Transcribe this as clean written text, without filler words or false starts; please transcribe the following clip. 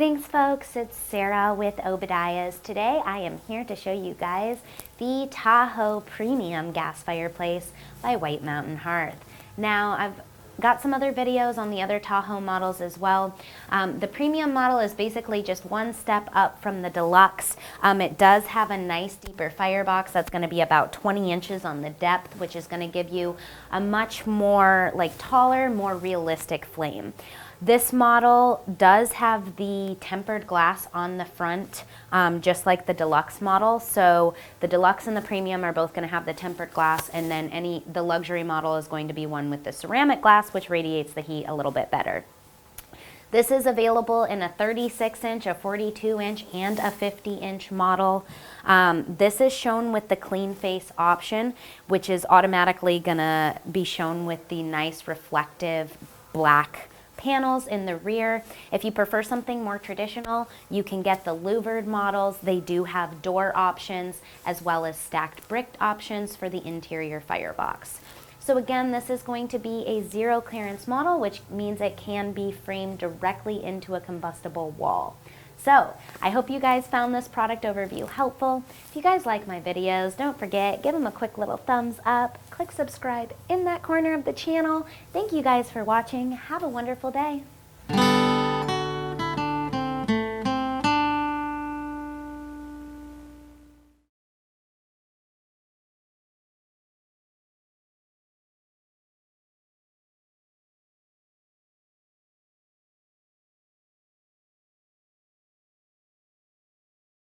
Greetings folks, it's Sarah with Obadiah's. Today I am here to show you guys the Tahoe Premium Gas Fireplace by White Mountain Hearth. Now I've got some other videos on the other Tahoe models as well. The premium model is basically just one step up from the deluxe. It does have a nice deeper firebox that's going to be about 20 inches on the depth, which is going to give you a much more taller, more realistic flame. This model does have the tempered glass on the front, just like the deluxe model. So the deluxe and the premium are both going to have the tempered glass, and then the luxury model is going to be one with the ceramic glass, which radiates the heat a little bit better. This is available in a 36-inch, a 42-inch, and a 50-inch model. This is shown with the clean face option, which is automatically going to be shown with the nice reflective black panels in the rear. If you prefer something more traditional, you can get the louvered models. They do have door options as well as stacked bricked options for the interior firebox. So again, this is going to be a zero clearance model, which means it can be framed directly into a combustible wall. So I hope you guys found this product overview helpful. If you guys like my videos, don't forget, give them a quick little thumbs up, click subscribe in that corner of the channel. Thank you guys for watching. Have a wonderful day.